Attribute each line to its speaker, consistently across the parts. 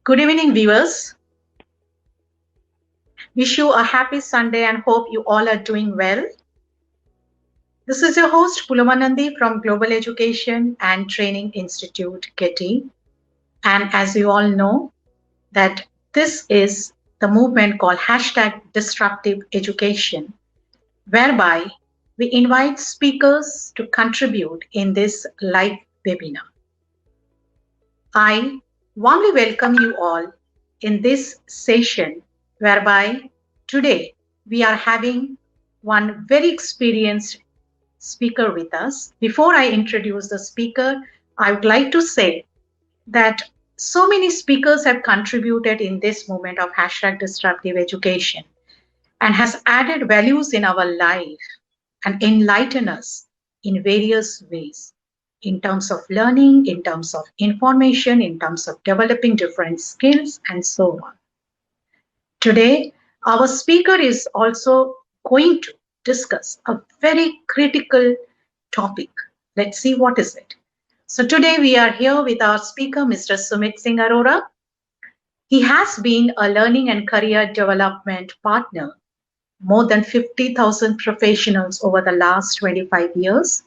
Speaker 1: Good evening, viewers. Wish you a happy Sunday and hope you all are doing well. This is your host, Pulamanandi from Global Education and Training Institute, Getty. And as you all know, that this is the movement called hashtag Disruptive Education, whereby we invite speakers to contribute in this live webinar. I warmly welcome you all in this session whereby today we are having one very experienced speaker with us. Before I introduce the speaker, I would like to say that so many speakers have contributed in this movement of hashtag disruptive education and has added values in our life and enlighten us in various ways in terms of learning, in terms of information, in terms of developing different skills, and so on. Today, our speaker is also going to discuss a very critical topic. Let's see what is it. So today we are here with our speaker, Mr. Sumit Singh Arora. He has been a learning and career development partner more than 50,000 professionals over the last 25 years,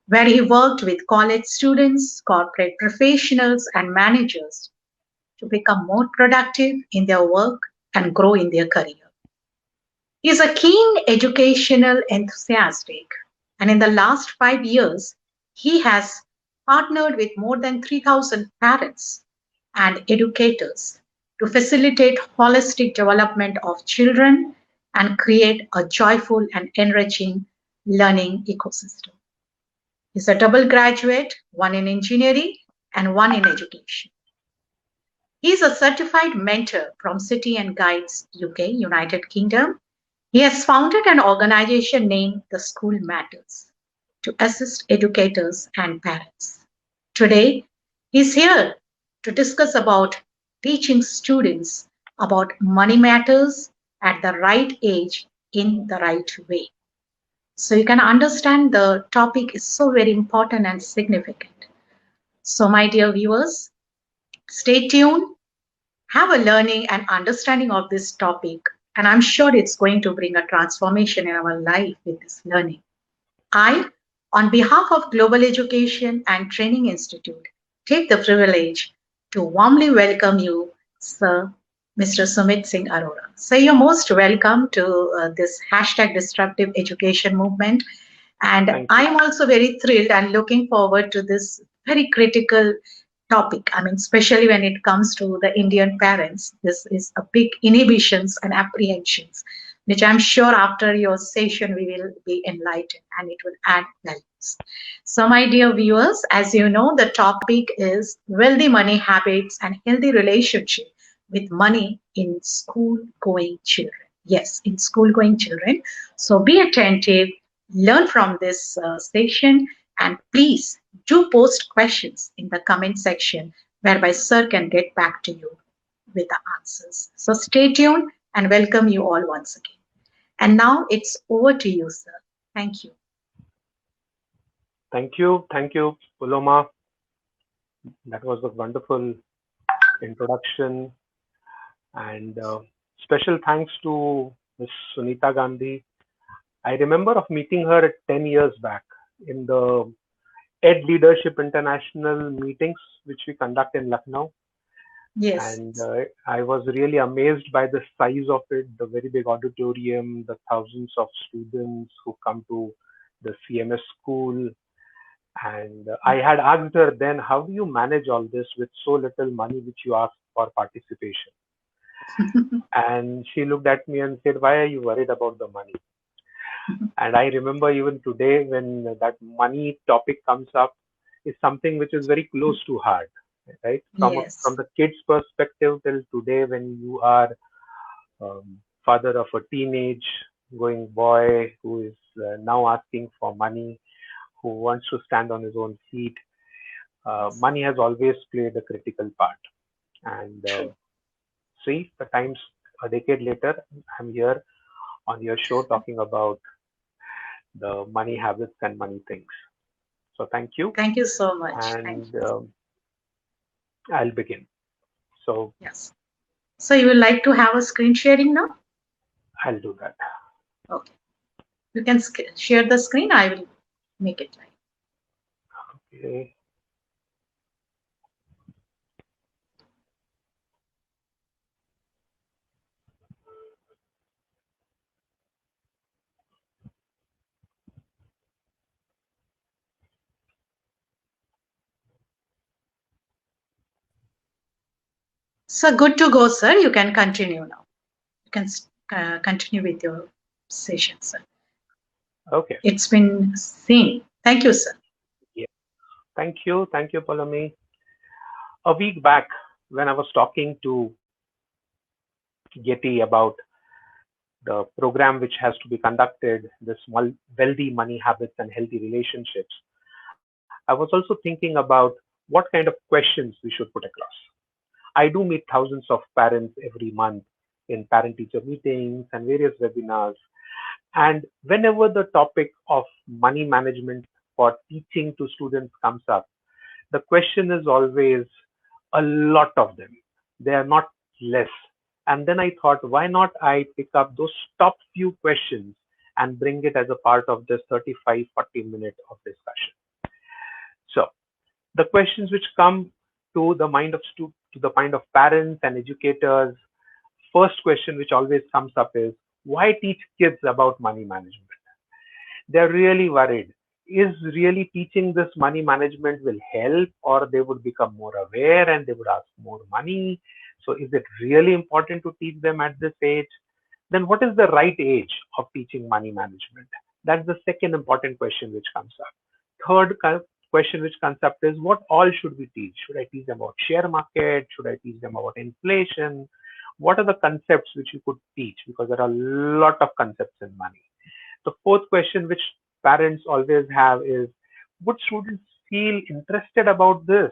Speaker 1: where he worked with college students, corporate professionals, and managers to become more productive in their work and grow in their career. He is a keen educational enthusiast, and in the last 5 years, he has partnered with more than 3,000 parents and educators to facilitate holistic development of children and create a joyful and enriching learning ecosystem. He's a double graduate, one in engineering and one in education. He's a certified mentor from City and Guides UK, United Kingdom. He has founded an organization named The School Matters to assist educators and parents. Today, he's here to discuss about teaching students about money matters at the right age in the right way. So you can understand the topic is so very important and significant. So my dear viewers, stay tuned, have a learning and understanding of this topic, and I'm sure it's going to bring a transformation in our life with this learning. I, on behalf of Global Education and Training Institute, take the privilege to warmly welcome you, Sir Mr. Sumit Singh Arora. So you're most welcome to this hashtag disruptive education movement. And I'm also very thrilled and looking forward to this very critical topic. I mean, especially when it comes to the Indian parents, this is a big inhibitions and apprehensions, which I'm sure after your session we will be enlightened and it will add values. So, my dear viewers, as you know, the topic is wealthy money habits and healthy relationship with money in school going children. Yes, in school going children. So, be attentive, learn from this session, and please do post questions in the comment section whereby Sir can get back to you with the answers. So stay tuned and welcome you all once again. And now it's over to you, Sir. Thank you.
Speaker 2: Thank you, Paloma. That was a wonderful introduction, and special thanks to Ms. Sunita Gandhi. I remember of meeting her 10 years back in the Ed Leadership International meetings, which we conduct in Lucknow.
Speaker 1: Yes.
Speaker 2: And I was really amazed by the size of it, the very big auditorium, the thousands of students who come to the CMS school. And I had asked her then, how do you manage all this with so little money which you ask for participation? And she looked at me and said, why are you worried about the money? And I remember even today when that money topic comes up, is something which is very close to heart, right?
Speaker 1: Yes.
Speaker 2: From the kids' perspective till today, when you are father of a teenage going boy who is now asking for money, who wants to stand on his own feet, money has always played a critical part. And see, the times a decade later, I'm here on your show talking about the money habits and money things. So thank you.
Speaker 1: Thank you so much.
Speaker 2: And I'll begin. So
Speaker 1: Yes. So you would like to have a screen sharing now?
Speaker 2: I'll do that.
Speaker 1: Okay. You can share the screen. I will make it live.
Speaker 2: Okay.
Speaker 1: So good to go, sir. You can continue now. You can continue with your session, sir.
Speaker 2: Okay.
Speaker 1: It's been seen. Thank you, sir.
Speaker 2: Yeah. Thank you. Thank you, Palami. A week back, when I was talking to Getty about the program which has to be conducted, the small wealthy money habits and healthy relationships, I was also thinking about what kind of questions we should put across. I do meet thousands of parents every month in parent teacher meetings and various webinars. And whenever the topic of money management for teaching to students comes up, the question is always a lot of them. They are not less. And then I thought, why not I pick up those top few questions and bring it as a part of this 35, 40 minutes of discussion. So the questions which come to the mind of to the mind of parents and educators, first question which always comes up is, why teach kids about money management? They're really worried. Is really teaching this money management will help, or they would become more aware and they would ask more money? So is it really important to teach them at this age? Then what is the right age of teaching money management? That's the second important question which comes up. Third question which comes up is, what all should we teach? Should I teach them about share market? Should I teach them about inflation? What are the concepts which you could teach? Because there are a lot of concepts in money. The fourth question which parents always have is, would students feel interested about this?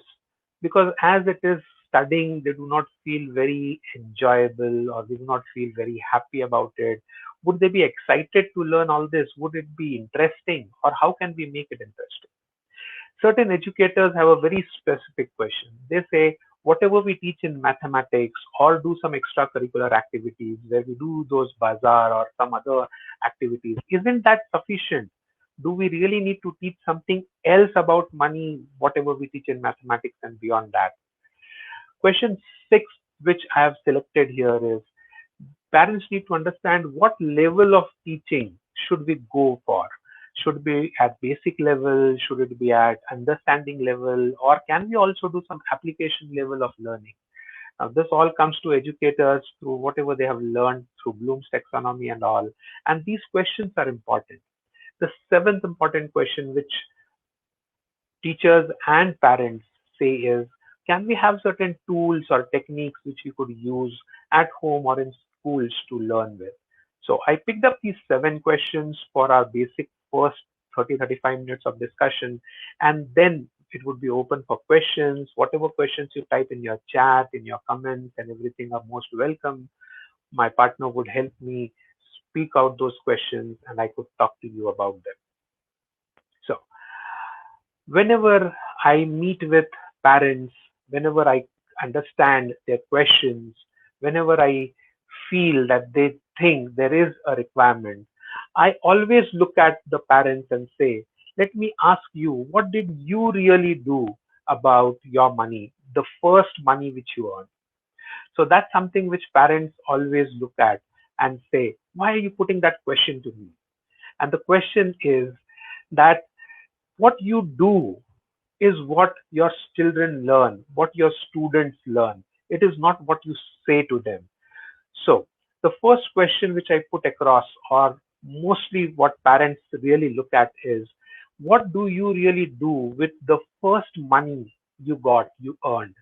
Speaker 2: Because as it is studying, they do not feel very enjoyable or they do not feel very happy about it. Would they be excited to learn all this? Would it be interesting? Or how can we make it interesting? Certain educators have a very specific question. They say, whatever we teach in mathematics or do some extracurricular activities where we do those bazaar or some other activities, isn't that sufficient? Do we really need to teach something else about money, whatever we teach in mathematics and beyond that? Question six, which I have selected here, is parents need to understand what level of teaching should we go for. Should be at basic level, should it be at understanding level, or can we also do some application level of learning? Now, this all comes to educators through whatever they have learned through Bloom's taxonomy and all. And these questions are important. The seventh important question, which teachers and parents say, is, can we have certain tools or techniques which we could use at home or in schools to learn with? So I picked up these seven questions for our basic first 30-35 minutes of discussion, and then it would be open for questions. Whatever questions you type in your chat, in your comments, and everything are most welcome. My partner would help me speak out those questions and I could talk to you about them. So whenever I meet with parents, whenever I understand their questions, whenever I feel that they think there is a requirement, I always look at the parents and say, let me ask you, what did you really do about your money, the first money which you earned? So that's something which parents always look at and say, why are you putting that question to me? And the question is that what you do is what your children learn, what your students learn. It is not what you say to them. So, the first question which I put across, or mostly what parents really look at, is, what do you really do with the first money you got, you earned?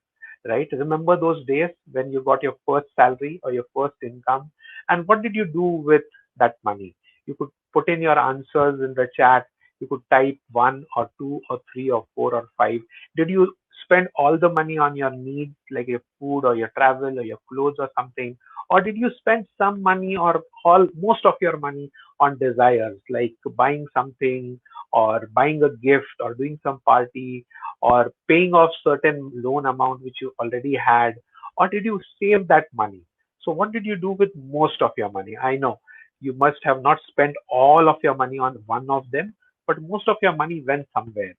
Speaker 2: Right? Remember those days when you got your first salary or your first income? And what did you do with that money? You could put in your answers in the chat. You could type one or two or three or four or five. Did you spend all the money on your needs, like your food or your travel or your clothes or something? Or did you spend some money or all most of your money on desires, like buying something or buying a gift or doing some party or paying off certain loan amount which you already had, or did you save that money? So what did you do with most of your money? I know you must have not spent all of your money on one of them, but most of your money went somewhere.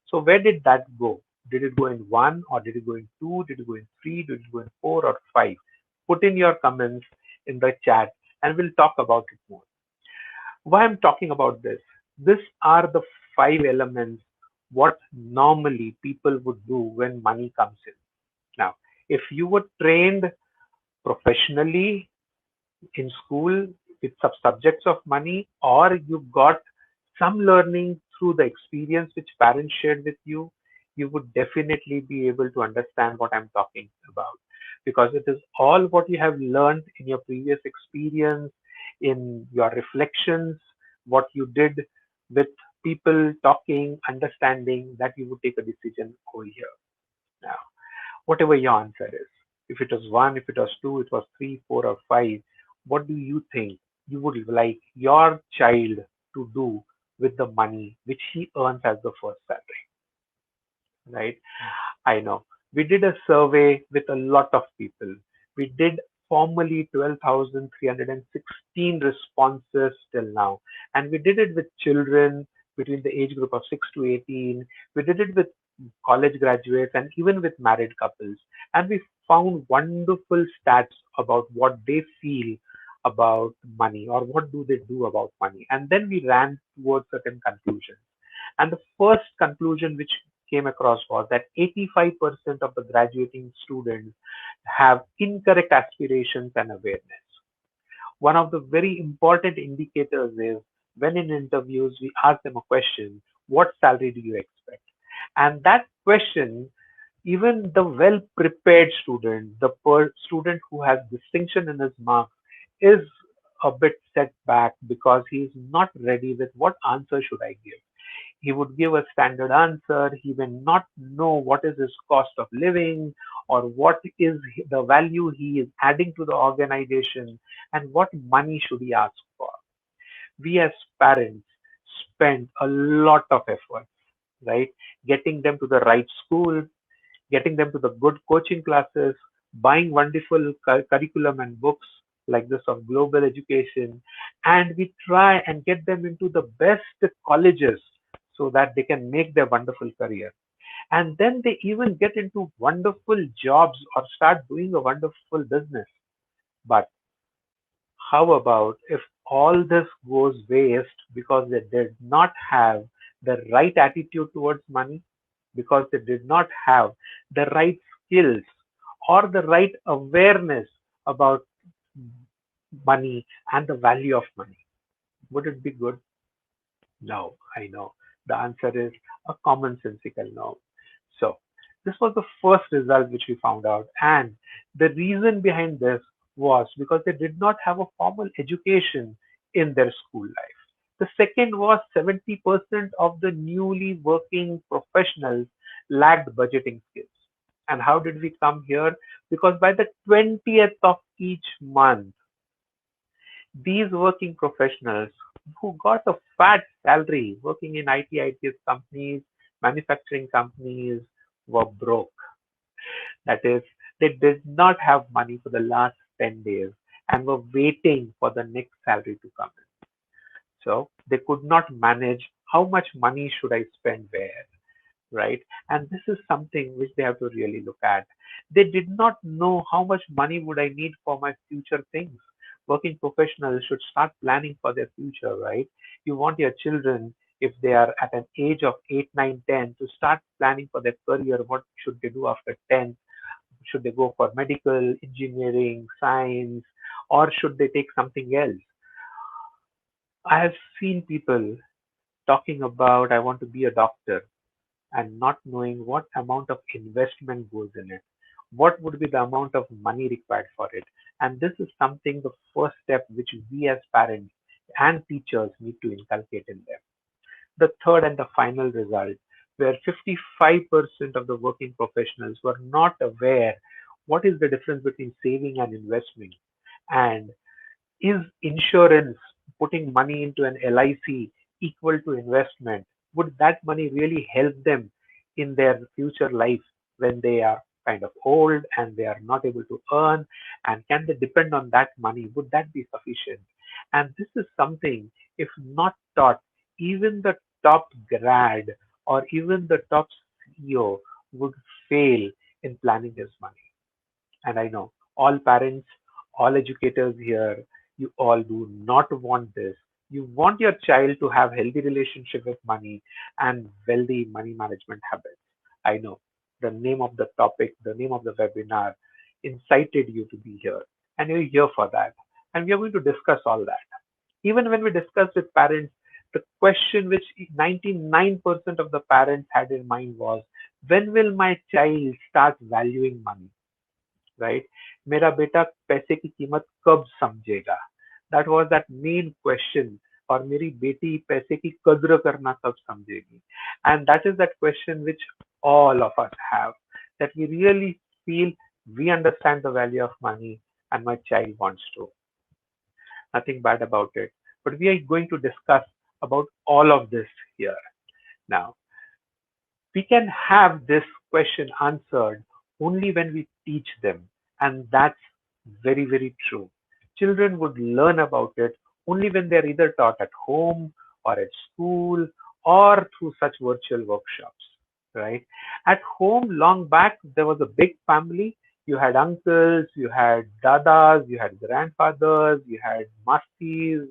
Speaker 2: So where did that go? Did it go in one, or did it go in two? Did it go in three? Did it go in four or five? Put in your comments in the chat and we'll talk about it more. Why I'm talking about this? These are the five elements what normally people would do when money comes in. Now, if you were trained professionally in school with some subjects of money, or you got some learning through the experience which parents shared with you would definitely be able to understand what I'm talking about, because it is all what you have learned in your previous experience, in your reflections, what you did with people talking, understanding, that you would take a decision over here. Now, whatever your answer is. If it was one, if it was two, it was three, four, or five, what do you think you would like your child to do with the money which he earns as the first salary, right? I know. We did a survey with a lot of people. We did formally 12,316 responses till now. And we did it with children between the age group of 6 to 18. We did it with college graduates and even with married couples. And we found wonderful stats about what they feel about money, or what do they do about money. And then we ran towards certain conclusions. And the first conclusion which came across was that 85% of the graduating students have incorrect aspirations and awareness. One of the very important indicators is when in interviews we ask them a question, what salary do you expect? And that question, even the well prepared student, the student who has distinction in his marks, is a bit set back because he is not ready with what answer should I give. He would give a standard answer. He may not know what is his cost of living, or what is the value he is adding to the organization, and what money should he ask for. We as parents spend a lot of effort, right? Getting them to the right school, getting them to the good coaching classes, buying wonderful curriculum and books like this of global education, and we try and get them into the best colleges so that they can make their wonderful career. And then they even get into wonderful jobs or start doing a wonderful business. But how about if all this goes waste because they did not have the right attitude towards money, because they did not have the right skills or the right awareness about money and the value of money? Would it be good? No, I know. The answer is a commonsensical no. So, this was the first result which we found out. And the reason behind this was because they did not have a formal education in their school life. The second was 70% of the newly working professionals lacked budgeting skills. And how did we come here? Because by the 20th of each month, these working professionals who got a fat salary working in IT, ITS companies, manufacturing companies, were broke. That is, they did not have money for the last 10 days and were waiting for the next salary to come in. So they could not manage how much money should I spend where, right? And this is something which they have to really look at. They did not know how much money would I need for my future things. Working professionals should start planning for their future, right? You want your children, if they are at an age of 8, 9, 10, to start planning for their career. What should they do after 10? Should they go for medical, engineering, science, or should they take something else? I have seen people talking about, I want to be a doctor, and not knowing what amount of investment goes in it. What would be the amount of money required for it? And this is something, the first step, which we as parents and teachers need to inculcate in them. The third and the final result, where 55% of the working professionals were not aware what is the difference between saving and investment, and is insurance, putting money into an LIC, equal to investment? Would that money really help them in their future life when they are kind of old and they are not able to earn, and can they depend on that money? Would that be sufficient? And this is something, if not taught, even the top grad or even the top CEO would fail in planning his money. And I know all parents, all educators here, you all do not want this. You want your child to have healthy relationship with money and wealthy money management habits. I know the name of the topic, the name of the webinar incited you to be here, and you're here for that. And we are going to discuss all that. Even when we discuss with parents, the question which 99% of the parents had in mind was, when will my child start valuing money? Right, मेरा बेटा पैसे की कीमत कब समझेगा? That was that main question. और मेरी बेटी पैसे की कद्र करना कब समझेगी? And that is that question which all of us have, that we really feel we understand the value of money and my child wants to. Nothing bad about it. But we are going to discuss about all of this here. Now, we can have this question answered only when we teach them. And that's very, very true. Children would learn about it only when they're either taught at home or at school or through such virtual workshops, right? At home, long back, there was a big family. You had uncles, you had dadas, you had grandfathers, you had mastis,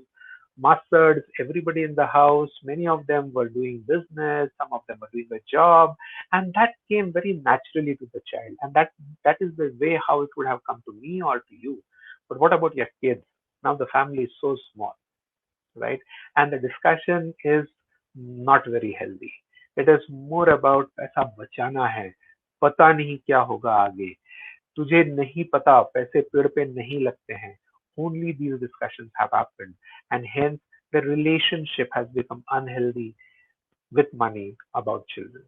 Speaker 2: masters, everybody in the house. Many of them were doing business, some of them were doing a job, and that came very naturally to the child. And that is the way how it would have come to me or to you. But what about your kids? Now the family is so small, right? And the discussion is not very healthy. It is more about पैसा बचाना है, पता नहीं क्या होगा आगे, तुझे नहीं पता, पैसे पेड़ पे नहीं लगते हैं. Only these discussions have happened, and hence the relationship has become unhealthy with money about children.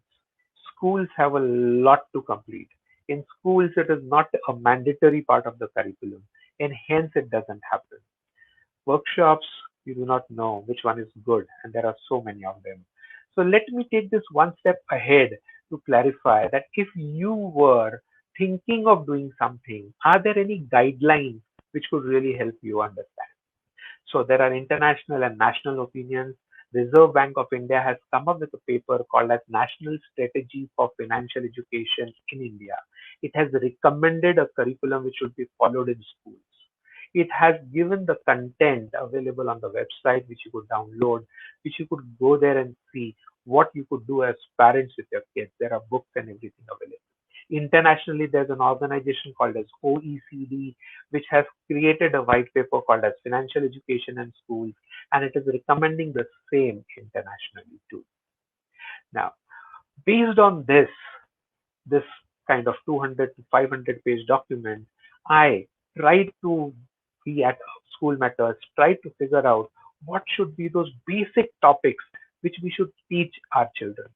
Speaker 2: Schools have a lot to complete. In schools, it is not a mandatory part of the curriculum, and hence it doesn't happen. Workshops, you do not know which one is good, and there are so many of them. So let me take this one step ahead to clarify that if you were thinking of doing something, are there any guidelines which could really help you understand? So there are international and national opinions. Reserve Bank of India has come up with a paper called as National Strategy for Financial Education in India. It has recommended a curriculum which should be followed in schools. It has given the content available on the website which you could download, which you could go there and see what you could do as parents with your kids. There are books and everything available. Internationally, there's an organization called as OECD, which has created a white paper called as Financial Education in Schools, and it is recommending the same internationally too. Now, based on this kind of 200 to 500 page document, I tried to be at School Matters, tried to figure out what should be those basic topics which we should teach our children.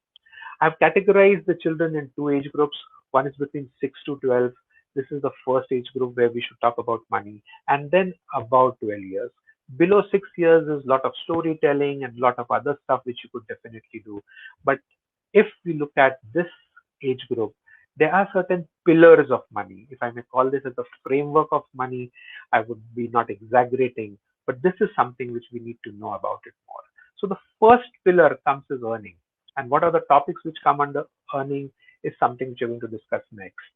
Speaker 2: I've categorized the children in two age groups. One is between 6 to 12. This is the first age group where we should talk about money, and then about 12 years. Below 6 years is a lot of storytelling and a lot of other stuff which you could definitely do. But if we look at this age group, there are certain pillars of money. If I may call this as a framework of money, I would be not exaggerating, but this is something which we need to know about it more. So the first pillar comes as earning. And what are the topics which come under earning is something which we're going to discuss next.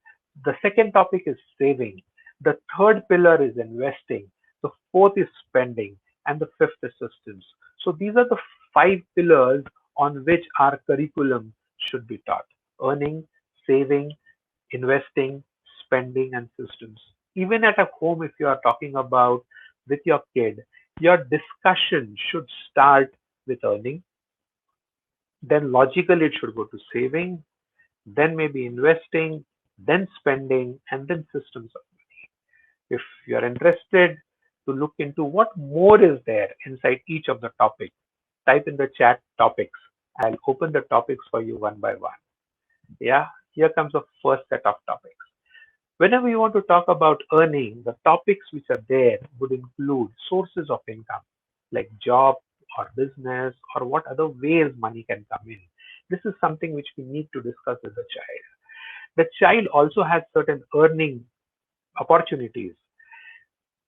Speaker 2: The second topic is saving. The third pillar is investing. The fourth is spending. And the fifth is systems. So these are the five pillars on which our curriculum should be taught: earning, saving, investing, spending, and systems. Even at a home, if you are talking about with your kid, your discussion should start with earning, then logically it should go to saving, then maybe investing, then spending, and then systems of money. If you're interested to look into what more is there inside each of the topics, type in the chat topics. I'll open the topics for you one by one. Yeah, here comes the first set of topics. Whenever you want to talk about earning, the topics which are there would include sources of income like job or business or what other ways money can come in. This is something which we need to discuss as a child. The child also has certain earning opportunities.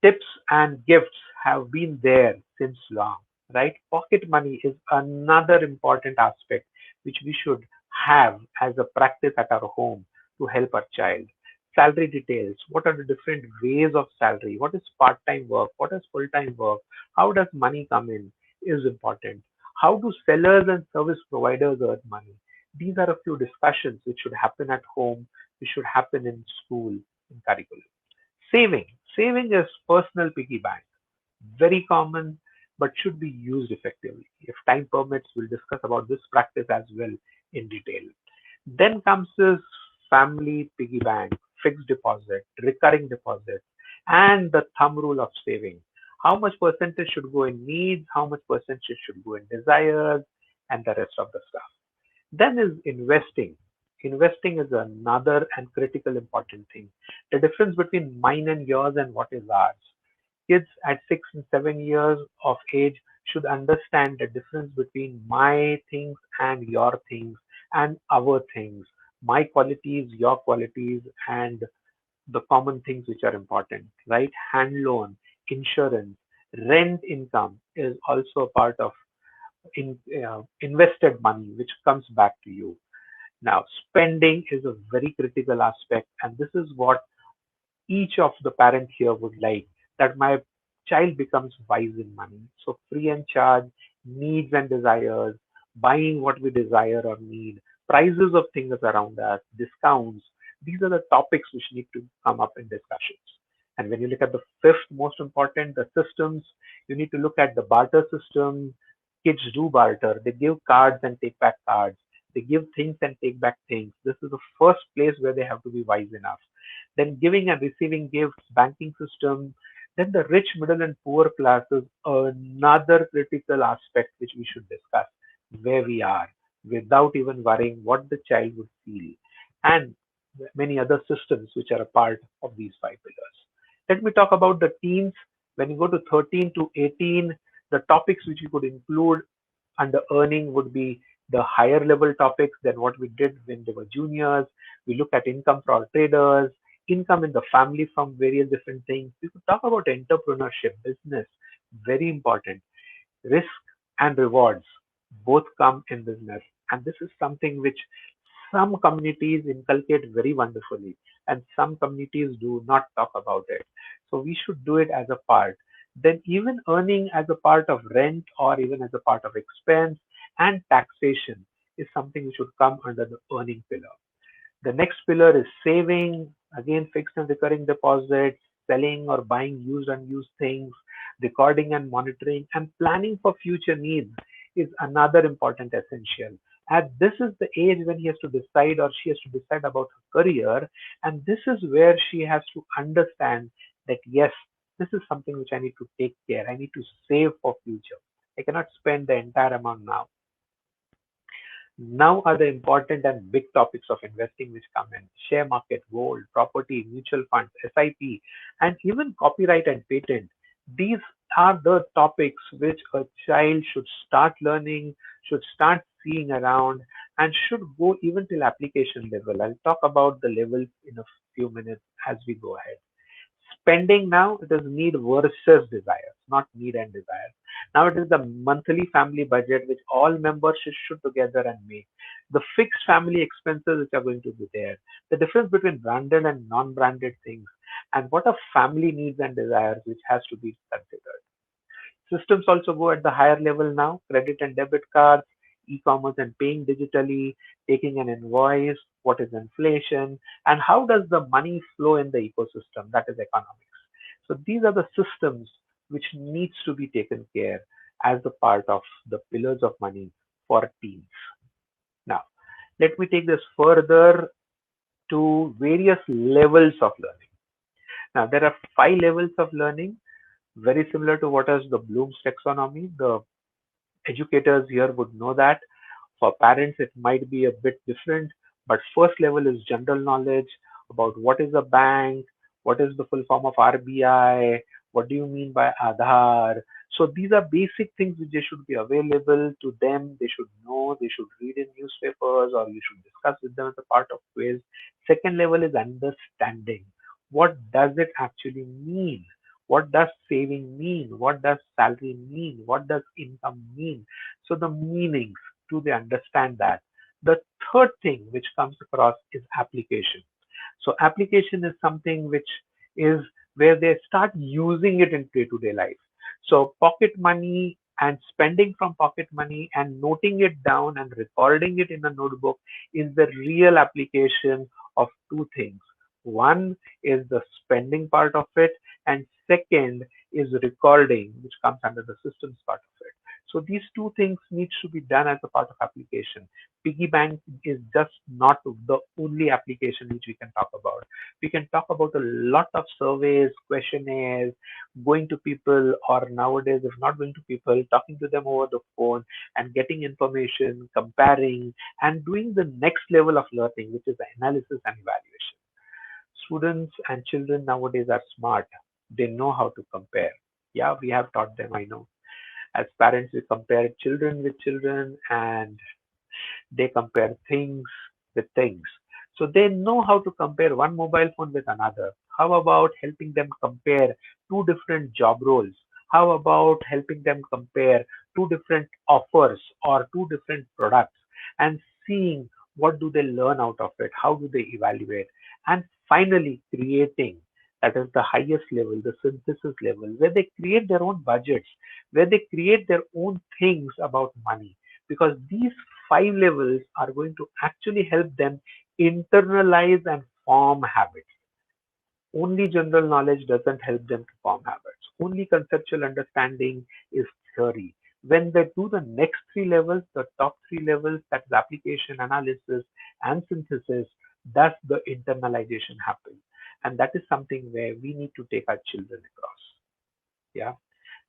Speaker 2: Tips and gifts have been there since long, right? Pocket money is another important aspect which we should have as a practice at our home to help our child. Salary details. What are the different ways of salary? What is part-time work? What is full-time work? How does money come in? Is important. How do sellers and service providers earn money? These are a few discussions which should happen at home, which should happen in school, in curriculum. Saving. Saving is personal piggy bank. Very common, but should be used effectively. If time permits, we'll discuss about this practice as well in detail. Then comes this family piggy bank, fixed deposit, recurring deposit, and the thumb rule of saving. How much percentage should go in needs, how much percentage should go in desires, and the rest of the stuff. Then is investing. Investing is another and critical important thing. The difference between mine and yours and what is ours. Kids at 6 and 7 years of age should understand the difference between my things and your things and our things, my qualities, your qualities, and the common things which are important, right? Hand loan, insurance, rent income is also a part of invested money which comes back to you. Now, spending is a very critical aspect, and this is what each of the parents here would like, that my child becomes wise in money. So, free and charge, needs and desires, buying what we desire or need, prices of things around us, discounts. These are the topics which need to come up in discussions. And when you look at the fifth most important, the systems, you need to look at the barter system. Kids do barter. They give cards and take back cards. They give things and take back things. This is the first place where they have to be wise enough. Then giving and receiving gifts, banking system. Then the rich, middle, and poor classes, another critical aspect which we should discuss where we are without even worrying what the child would feel. And many other systems which are a part of these five pillars. Let me talk about the teens. When you go to 13 to 18, the topics which you could include under earning would be the higher level topics than what we did when they were juniors. We look at income for our traders, income in the family from various different things. We could talk about entrepreneurship, business, very important. Risk and rewards both come in business. And this is something which some communities inculcate very wonderfully, and some communities do not talk about it. So we should do it as a part. Then, even earning as a part of rent or even as a part of expense and taxation is something which should come under the earning pillar. The next pillar is saving, again, fixed and recurring deposits, selling or buying used and unused things, recording and monitoring, and planning for future needs is another important essential. And this is the age when he has to decide or she has to decide about her career. And this is where she has to understand that, yes, this is something which I need to take care. I need to save for future. I cannot spend the entire amount now. Now are the important and big topics of investing which come in: share market, gold, property, mutual funds, SIP, and even copyright and patent. These are the topics which a child should start learning, should start seeing around, and should go even till application level. I'll talk about the levels in a few minutes as we go ahead. Spending now, it is need versus desires, not need and desires. Now it is the monthly family budget which all members should together and make. The fixed family expenses which are going to be there. The difference between branded and non-branded things, and what are family needs and desires which has to be considered. Systems also go at the higher level now: credit and debit cards, e-commerce and paying digitally, taking an invoice, what is inflation, and how does the money flow in the ecosystem, that is economics. So these are the systems which needs to be taken care as a part of the pillars of money for teams. Now, let me take this further to various levels of learning. Now, there are five levels of learning, very similar to what is the Bloom's taxonomy. The educators here would know that. For parents, it might be a bit different, but first level is general knowledge about what is a bank, what is the full form of RBI, what do you mean by Aadhaar. So these are basic things which they should be available to them. They should know, they should read in newspapers, or you should discuss with them as a part of quiz. Second level is understanding. What does it actually mean? What does saving mean? What does salary mean? What does income mean? So the meanings, do they understand that? The third thing which comes across is application. So application is something which is where they start using it in day-to-day life. So pocket money and spending from pocket money and noting it down and recording it in a notebook is the real application of two things. One is the spending part of it, and second is recording, which comes under the systems part of it. So these two things needs to be done as a part of application. Piggy bank is just not the only application which we can talk about. We can talk about a lot of surveys, questionnaires, going to people, or nowadays, if not going to people, talking to them over the phone and getting information, comparing, and doing the next level of learning, which is analysis and evaluation. Students and children nowadays are smart. They know how to compare. Yeah, we have taught them, I know. As parents, we compare children with children, and they compare things with things. So they know how to compare one mobile phone with another. How about helping them compare two different job roles? How about helping them compare two different offers or two different products and seeing what do they learn out of it? How do they evaluate? And finally, creating, that is the highest level, the synthesis level, where they create their own budgets, where they create their own things about money, because these five levels are going to actually help them internalize and form habits. Only general knowledge doesn't help them to form habits. Only conceptual understanding is theory. When they do the next three levels, the top three levels, that is application, analysis, and synthesis, that's the internalization happen. And that is something where we need to take our children across. Yeah.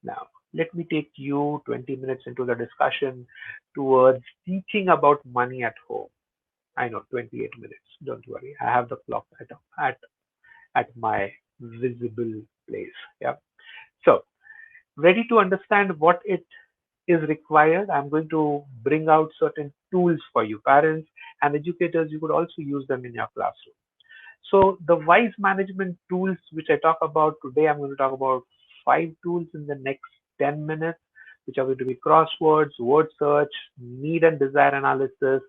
Speaker 2: Now, let me take you 20 minutes into the discussion towards teaching about money at home. I know 28 minutes. Don't worry. I have the clock at, at my visible place. Yeah. So, ready to understand what it is required, I'm going to bring out certain tools for you, parents and educators. You could also use them in your classroom. So the wise management tools which I talk about today, I'm going to talk about five tools in the next 10 minutes, which are going to be crosswords, word search, need and desire analysis,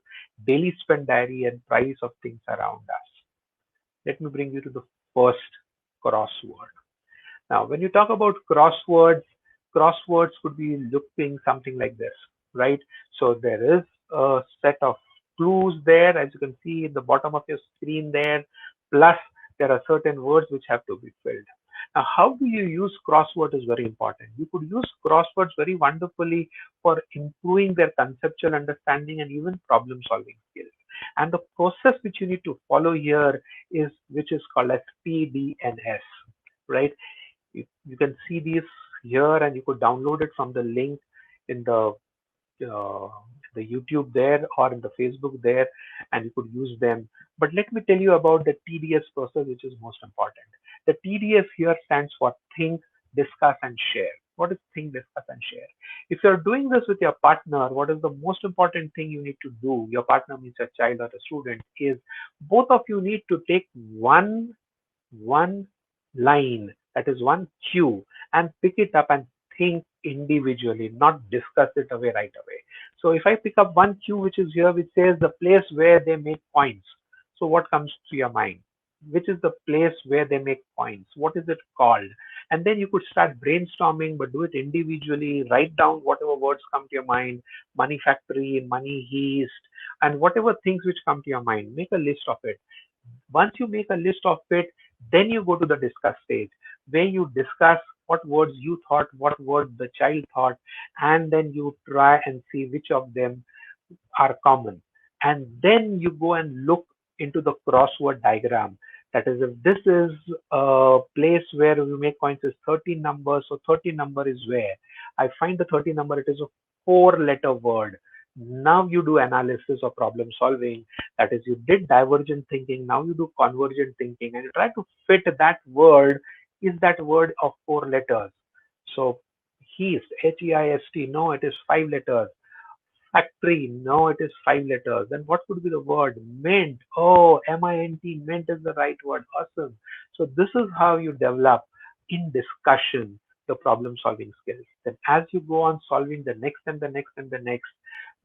Speaker 2: daily spend diary, and price of things around us. Let me bring you to the first crossword. Now, when you talk about crosswords, crosswords could be looking something like this, right? So there is a set of clues there, as you can see in the bottom of your screen there, plus there are certain words which have to be filled. Now, how do you use crossword is very important. You could use crosswords very wonderfully for improving their conceptual understanding and even problem solving skills. And the process which you need to follow here is which is called as PDNS, right? You can see these here, and you could download it from the link in uh, the YouTube there or in the Facebook there, and you could use them. But let me tell you about the TDS process, which is most important. The TDS here stands for think, discuss, and share. What is think, discuss, and share? If you're doing this with your partner, what is the most important thing you need to do? Your partner means a child or a student, is both of you need to take one line, that is one cue, and pick it up and think individually, not discuss it away right away. So if I pick up one cue which is here, which says the place where they make points, so what comes to your mind? Which is the place where they make points? What is it called? And then you could start brainstorming, but do it individually. Write down whatever words come to your mind: money factory, money heist, and whatever things which come to your mind. Make a list of it. Once you make a list of it, then you go to the discuss stage, where you discuss what words you thought, what words the child thought, and then you try and see which of them are common. And then you go and look into the crossword diagram. That is, if this is a place where we make points is 13 numbers, so 13 number is where I find the 13 number, it is a four-letter word. Now you do analysis or problem solving. That is, you did divergent thinking, now you do convergent thinking, and you try to fit that word. Is that word of four letters? So Heist, Heist. No, it is 5 letters. Factory, no, it is 5 letters. Then what could be the word? Mint. Oh, mint. Mint is the right word. Awesome. So this is how you develop in discussion the problem solving skills. Then as you go on solving the next and the next and the next,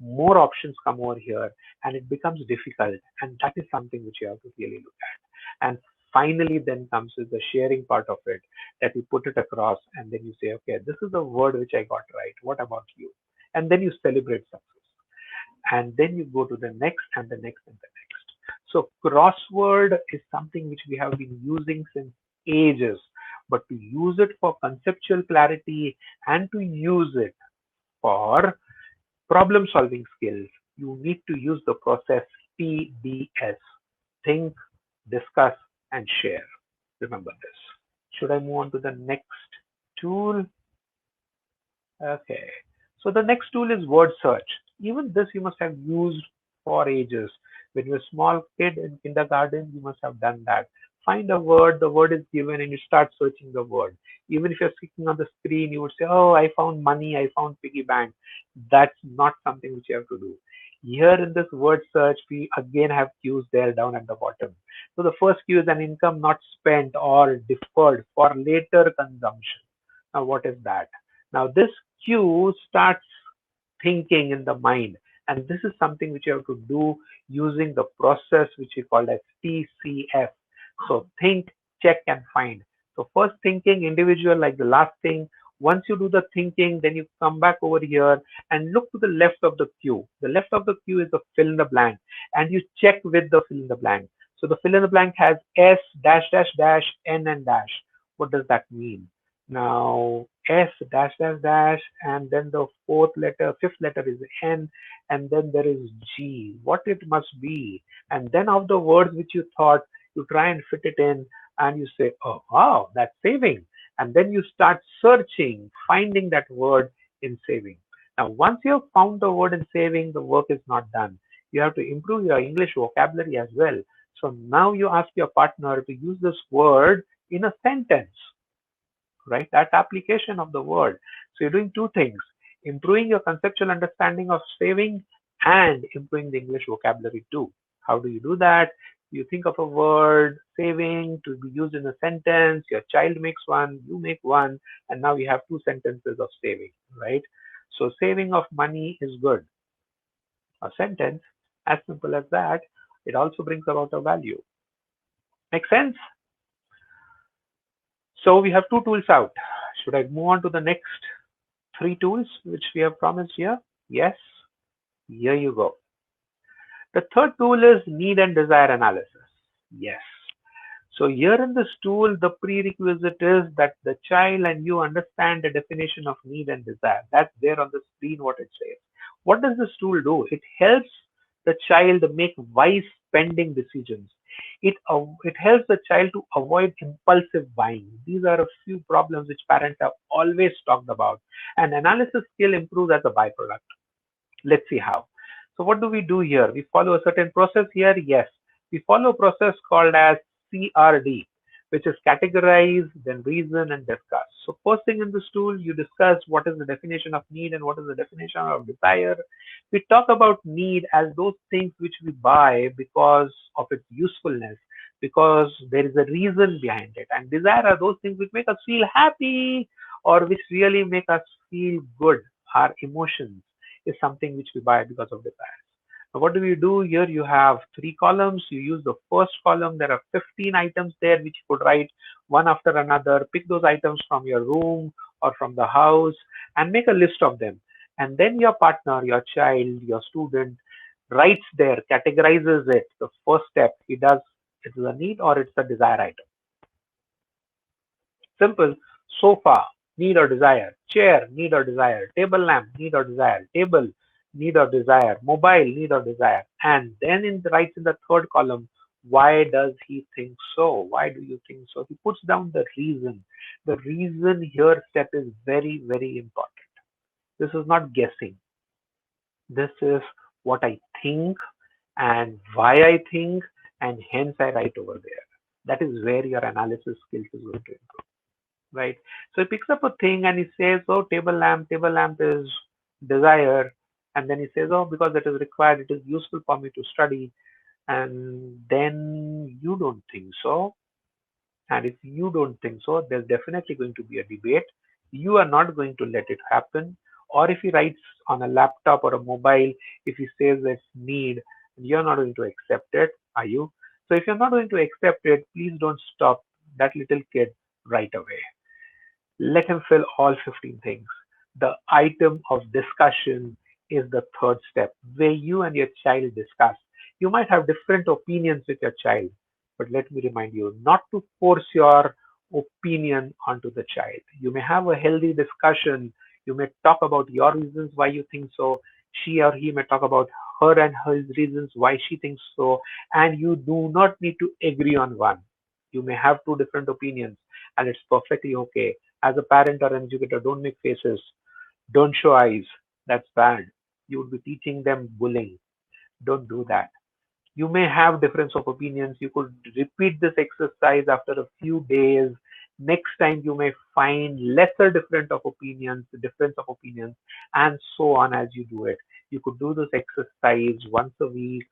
Speaker 2: more options come over here and it becomes difficult. And that is something which you have to really look at. And finally then comes with the sharing part of it, that you put it across and then you say, okay, this is the word which I got right. What about you? And then you celebrate success. And then you go to the next and the next and the next. So crossword is something which we have been using since ages, but to use it for conceptual clarity and to use it for problem solving skills, you need to use the process TDS: think, discuss, and share. Remember this. Should I move on to the next tool? Okay. So the next tool is word search. Even this you must have used for ages. When you're a small kid in kindergarten, you must have done that. Find a word, the word is given, and you start searching the word. Even if you're sitting on the screen, you would say, oh, I found money, I found piggy bank. That's not something which you have to do. Here in this word search, we again have cues there down at the bottom. So the first cue is an income not spent or deferred for later consumption. Now, what is that? Now, this cue starts thinking in the mind, and this is something which you have to do using the process which we call as TCF. So, think, check, and find. So, first thinking, individual, like the last thing. Once you do the thinking, then you come back over here and look to the left of the queue. The left of the queue is the fill in the blank, and you check with the fill in the blank. So, the fill in the blank has S dash dash dash N and dash. What does that mean? Now, S dash dash dash, and then the fifth letter is N, and then there is G. What it must be? And then of the words which you thought, you try and fit it in, and you say, oh, wow, that's saving. And then you start searching, finding that word in saving. Now, once you have found the word in saving, the work is not done. You have to improve your English vocabulary as well. So now you ask your partner to use this word in a sentence, right? That application of the word. So you're doing two things: improving your conceptual understanding of saving and improving the English vocabulary too. How do you do that? You think of a word, saving, to be used in a sentence. Your child makes one, you make one, and now you have two sentences of saving, right? So saving of money is good. A sentence, as simple as that, it also brings about a value. Make sense? So we have two tools out. Should I move on to the next three tools which we have promised here? Yes, here you go. The third tool is need and desire analysis. Yes. So here in this tool, the prerequisite is that the child and you understand the definition of need and desire. That's there on the screen what it says. What does this tool do? It helps the child make wise spending decisions. It helps the child to avoid impulsive buying. These are a few problems which parents have always talked about. And analysis skill improves as a byproduct. Let's see how. So what do we do here? We follow a certain process here. Yes, we follow a process called as CRD, which is categorize, then reason and discuss. So first thing in this tool, you discuss what is the definition of need and what is the definition of desire. We talk about need as those things which we buy because of its usefulness, because there is a reason behind it. And desire are those things which make us feel happy or which really make us feel good. Our emotions is something which we buy because of desires. Now, what do we do here? You have three columns. You use the first column. There are 15 items there which you could write one after another. Pick those items from your room or from the house and make a list of them. And then your partner, your child, your student writes there, categorizes it. The first step he does, it's a need or it's a desire item. Simple. Sofa, need or desire. Chair, need or desire. Table lamp, need or desire. Table, need or desire. Mobile, need or desire. And then writes in the third column, why does he think so? Why do you think so? He puts down the reason. The reason here step is very, very important. This is not guessing. This is what I think and why I think, and hence I write over there. That is where your analysis skills is going to improve. right? So he picks up a thing and he says, oh, table lamp is desire. And then he says, oh, because it is required, it is useful for me to study. And then you don't think so. And if you don't think so, there's definitely going to be a debate. You are not going to let it happen. Or if he writes on a laptop or a mobile, if he says it's need, you're not going to accept it, are you? So if you're not going to accept it, please don't stop that little kid right away. Let him fill all 15 things. The item of discussion is the third step, where you and your child discuss. You might have different opinions with your child, but let me remind you not to force your opinion onto the child. You may have a healthy discussion. You may talk about your reasons why you think so. She or he may talk about her and his reasons why she thinks so, and you do not need to agree on one. You may have two different opinions, and it's perfectly okay. As a parent or an educator, don't make faces, don't show eyes. That's bad. You would be teaching them bullying. Don't do that. You may have difference of opinions. You could repeat this exercise after a few days. Next time you may find lesser difference of opinions, and so on as you do it. You could do this exercise once a week,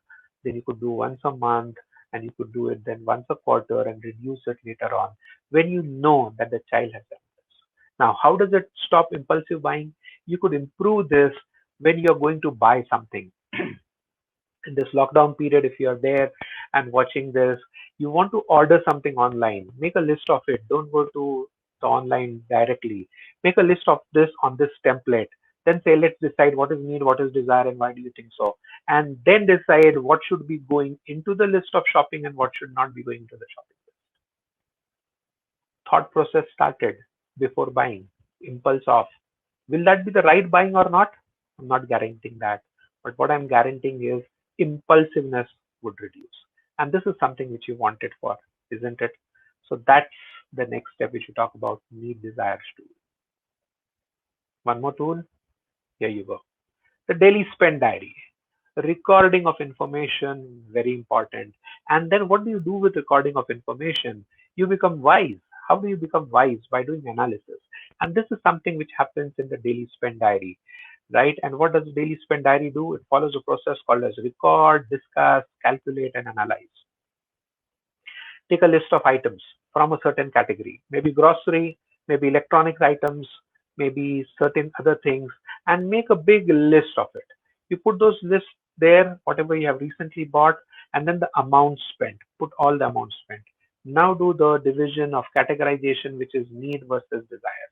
Speaker 2: then you could do once a month, and you could do it then once a quarter and reduce it later on when you know that the child has done this. Now, how does it stop impulsive buying? You could improve this when you're going to buy something in this lockdown period. If you're there and watching this, you want to order something online, make a list of it. Don't go to the online directly. Make a list of this on this template. Then say, let's decide what is need, what is desire, and why do you think so. And then decide what should be going into the list of shopping and what should not be going into the shopping. Thought process started before buying. Impulse off. Will that be the right buying or not? I'm not guaranteeing that. But what I'm guaranteeing is impulsiveness would reduce. And this is something which you wanted for, isn't it? So that's the next step we should talk about, need desires tool. One more tool. Here you go. The daily spend diary. Recording of information, very important. And then what do you do with recording of information? You become wise. How do you become wise? By doing analysis. And this is something which happens in the daily spend diary, right? And what does the daily spend diary do? It follows a process called as record, discuss, calculate, and analyze. Take a list of items from a certain category, maybe grocery, maybe electronics items, maybe certain other things, and make a big list of it. You put those lists there, whatever you have recently bought, and then the amount spent. Put all the amount spent. Now do the division of categorization, which is need versus desire.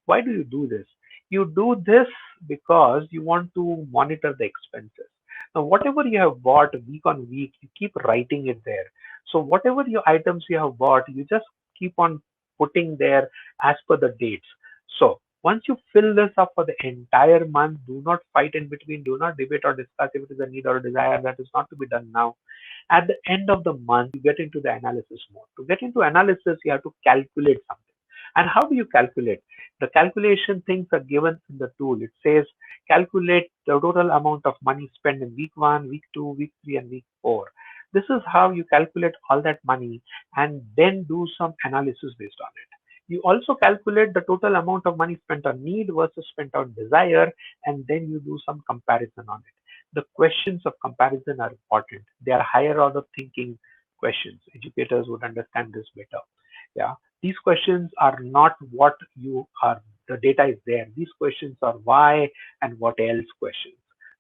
Speaker 2: Why do you do this? You do this because you want to monitor the expenses. Now, whatever you have bought week on week, you keep writing it there. So, whatever your items you have bought, you just keep on putting there as per the dates. So, once you fill this up for the entire month, do not fight in between, do not debate or discuss if it is a need or a desire. That is not to be done now. At the end of the month, you get into the analysis mode. To get into analysis, you have to calculate something. And how do you calculate? The calculation things are given in the tool. It says calculate the total amount of money spent in week one, week two, week three, and week four. This is how you calculate all that money and then do some analysis based on it. You also calculate the total amount of money spent on need versus spent on desire, and then you do some comparison on it. The questions of comparison are important. They are higher order thinking questions. Educators would understand this better. Yeah. These questions are not what you are, the data is there. These questions are why and what else questions.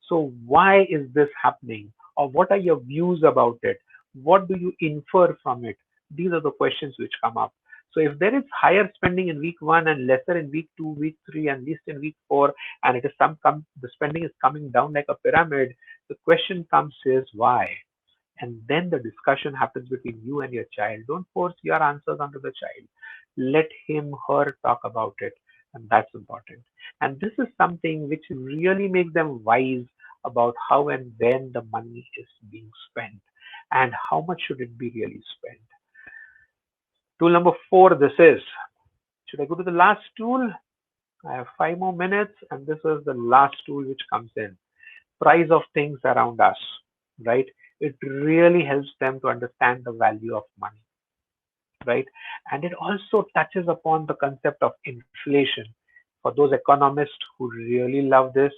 Speaker 2: So why is this happening? Or what are your views about it? What do you infer from it? These are the questions which come up. So if there is higher spending in week one and lesser in week two, week three, and least in week four, and it is the spending is coming down like a pyramid, the question comes is why? And then the discussion happens between you and your child. Don't force your answers onto the child. Let him, her talk about it. And that's important. And this is something which really makes them wise about how and when the money is being spent and how much should it be really spent. Tool number four, this is, should I go to the last tool? I have 5 more minutes, and this is the last tool which comes in. Price of things around us, right? It really helps them to understand the value of money. right? And it also touches upon the concept of inflation. For those economists who really love this,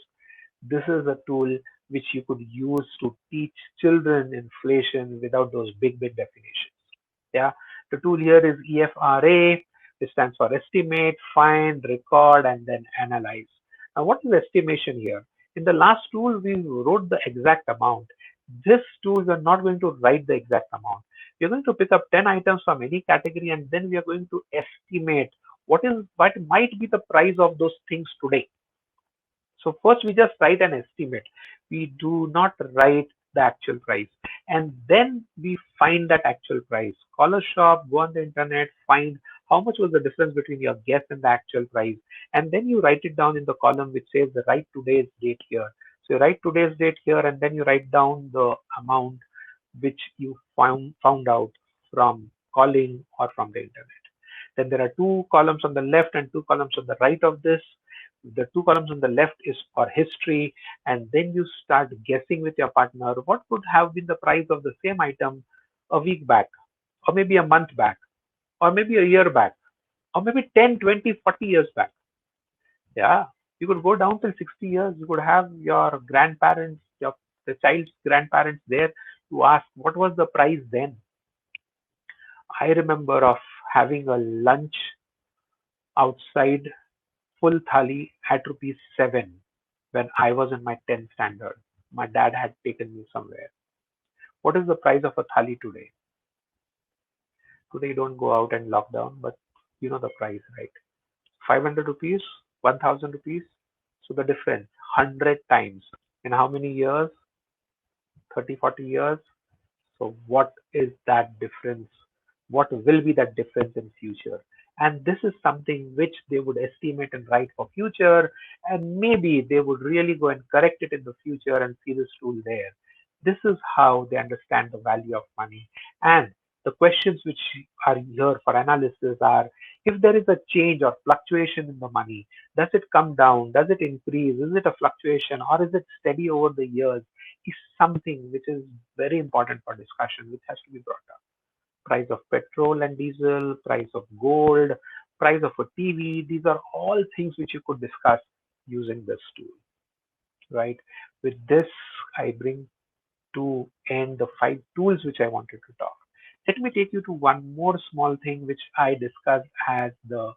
Speaker 2: this is a tool which you could use to teach children inflation without those big definitions. Yeah, the tool here is EFRA, which stands for estimate, find, record, and then analyze. Now, what is estimation here? In the last tool, we wrote the exact amount. This tool, we are not going to write the exact amount. We are going to pick up 10 items from any category, and then we are going to estimate what might be the price of those things today. So first we just write an estimate. We do not write the actual price. And then we find that actual price. Call a shop, go on the internet, find how much was the difference between your guess and the actual price. And then you write it down in the column which says the write today's date here. So you write today's date here and then you write down the amount which you found out from calling or from the internet. Then there are two columns on the left and two columns on the right of this. The two columns on the left is for history, and then you start guessing with your partner what could have been the price of the same item a week back, or maybe a month back, or maybe a year back, or maybe 10, 20, 40 years back. Yeah, you could go down till 60 years. You could have your grandparents, the child's grandparents there to ask what was the price then. I remember of having a lunch outside full thali at rupees 7 when I was in my 10th standard. My dad had taken me somewhere. What is the price of a thali today? Today you don't go out and lock down, but you know the price, right? 500 rupees, 1000 rupees. So the difference, 100 times. In how many years? 30, 40 years. So what is that difference? What will be that difference in future? And this is something which they would estimate and write for future, and maybe they would really go and correct it in the future and see this tool there. This is how they understand the value of money. And the questions which are here for analysis are, if there is a change or fluctuation in the money, does it come down? Does it increase? Is it a fluctuation or is it steady over the years? Is something which is very important for discussion, which has to be brought up. Price of petrol and diesel, price of gold, price of a TV. These are all things which you could discuss using this tool, right? With this, I bring to end the 5 tools which I wanted to talk. Let me take you to one more small thing which I discussed as the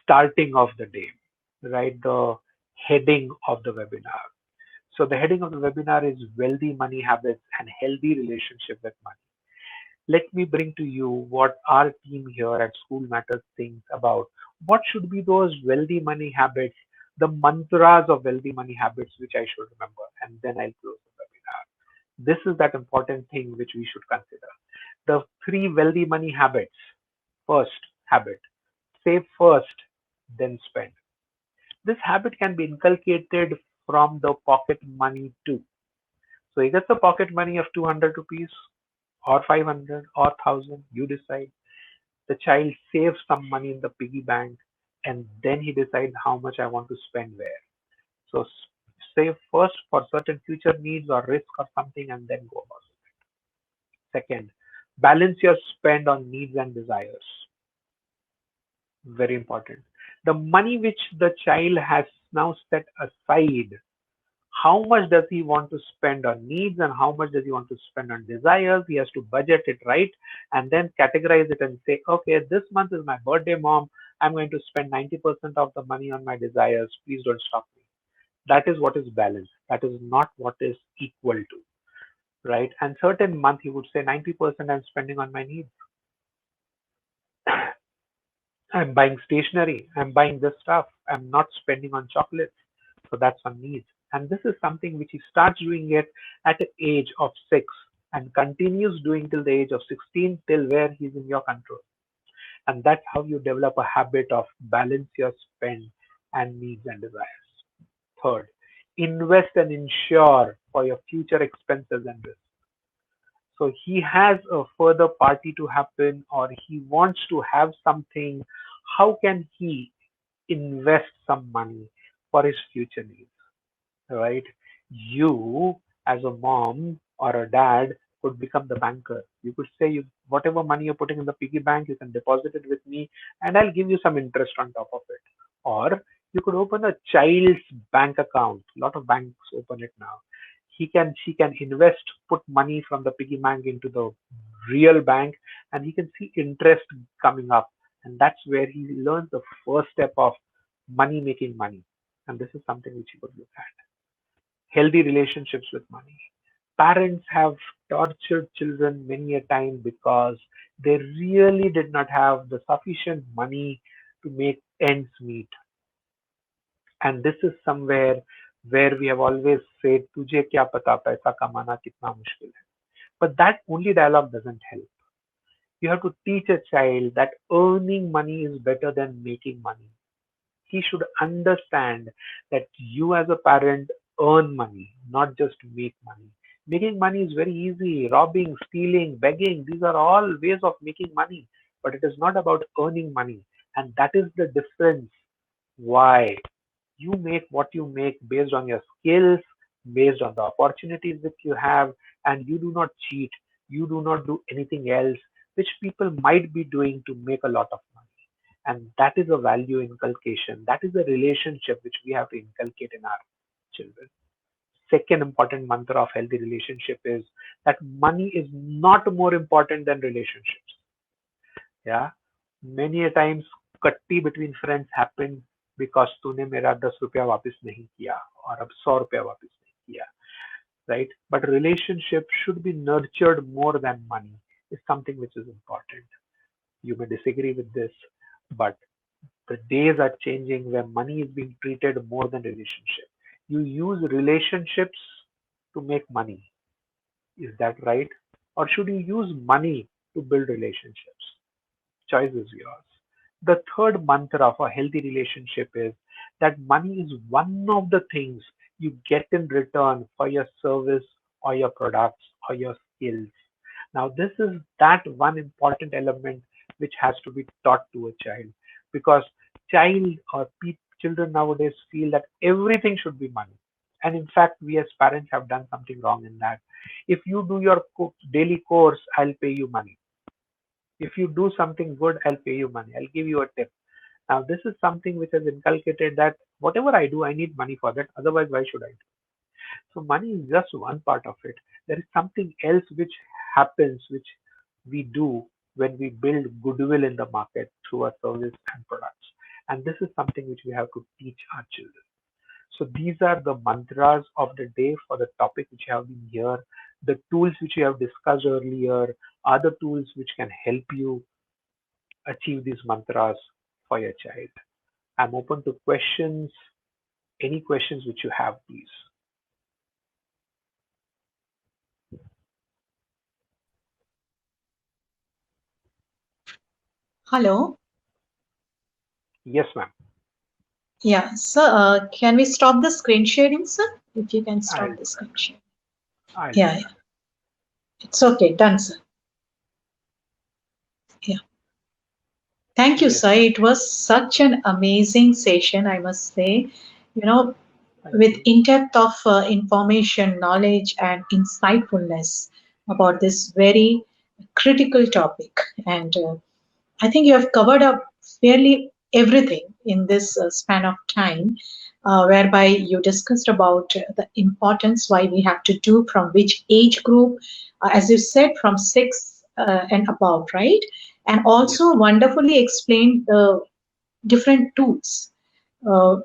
Speaker 2: starting of the day, right? The heading of the webinar. So the heading of the webinar is Wealthy Money Habits and Healthy Relationship with Money. Let me bring to you what our team here at School Matters thinks about what should be those wealthy money habits, the mantras of wealthy money habits which I should remember, and then I'll close the webinar. This is that important thing which we should consider. The 3 wealthy money habits. First habit, save first, then spend. This habit can be inculcated from the pocket money too. So he gets a pocket money of 200 rupees or 500 or 1000, you decide. The child saves some money in the piggy bank and then he decides how much I want to spend where. So save first for certain future needs or risk or something and then go about it. Second, balance your spend on needs and desires. Very important. The money which the child has now set aside, how much does he want to spend on needs and how much does he want to spend on desires? He has to budget it right and then categorize it and say, okay, this month is my birthday, mom. I'm going to spend 90% of the money on my desires. Please don't stop me. That is what is balance. That is not what is equal to, right? And certain month he would say 90% I'm spending on my needs. I'm buying stationery. I'm buying this stuff. I'm not spending on chocolates. So that's on needs. And this is something which he starts doing it at the age of 6 and continues doing till the age of 16 till where he's in your control. And that's how you develop a habit of balance your spend and needs and desires. Third, invest and insure for your future expenses and risks. So he has a further party to happen or he wants to have something. How can he invest some money for his future needs, right? You, as a mom or a dad, could become the banker. You could say, you whatever money you're putting in the piggy bank, you can deposit it with me, and I'll give you some interest on top of it. Or you could open a child's bank account. A lot of banks open it now. She can invest, put money from the piggy bank into the real bank, and he can see interest coming up. And that's where he learns the first step of money making money. And this is something which you could look at. Healthy relationships with money. Parents have tortured children many a time because they really did not have the sufficient money to make ends meet. And this is somewhere where we have always said, "Tujhe kya pata paisa kamana kitna mushkil hai." But that only dialogue doesn't help. You have to teach a child that earning money is better than making money. He should understand that you as a parent earn money, not just make money. Making money is very easy. Robbing, stealing, begging, these are all ways of making money. But it is not about earning money. And that is the difference why you make what you make based on your skills, based on the opportunities that you have, and you do not cheat. You do not do anything else which people might be doing to make a lot of money. And that is a value inculcation. That is a relationship which we have to inculcate in our children. Second important mantra of healthy relationship is that money is not more important than relationships. Yeah. Many a times कट्टी between friends happen because तूने मेरा 10 रुपया वापस नहीं किया और अब 100 रुपया वापस नहीं किया, right? But relationship should be nurtured more than money is something which is important. You may disagree with this, but the days are changing where money is being treated more than relationship. You use relationships to make money. Is that right? Or should you use money to build relationships? Choice is yours. The third mantra of a healthy relationship is that money is one of the things you get in return for your service or your products or your skills. Now, this is that one important element which has to be taught to a child because children nowadays feel that everything should be money. And in fact, we as parents have done something wrong in that. If you do your daily course, I'll pay you money. If you do something good, I'll pay you money. I'll give you a tip. Now, this is something which has inculcated that whatever I do, I need money for that. Otherwise, why should I do? So, money is just one part of it. There is something else which happens, which we do when we build goodwill in the market through our service and products. And this is something which we have to teach our children. So, these are the mantras of the day for the topic which have been here. The tools which we have discussed earlier are the tools which can help you achieve these mantras for your child. I'm open to questions. Any questions which you have, please.
Speaker 1: Hello.
Speaker 2: Yes, ma'am.
Speaker 1: Yeah, so can we stop the screen sharing, sir? If you can
Speaker 2: I'll
Speaker 1: stop
Speaker 2: do
Speaker 1: the
Speaker 2: that.
Speaker 1: screen sharing.
Speaker 2: I'll do
Speaker 1: Yeah, yeah. It's okay. Done, sir. Yeah. Thank
Speaker 2: that.
Speaker 1: you,
Speaker 2: Yes,
Speaker 1: sir.
Speaker 2: ma'am.
Speaker 1: It was such an amazing session, I must say. You know,
Speaker 2: Thank
Speaker 1: with
Speaker 2: you.
Speaker 1: in depth of information, knowledge, and insightfulness about this very critical topic. And I think you have covered up fairly everything in this span of time, whereby you discussed about the importance, why we have to do, from which age group, as you said, from six and above, right? And
Speaker 2: Yes,
Speaker 1: also
Speaker 2: ma'am.
Speaker 1: wonderfully explained the different tools. Uh,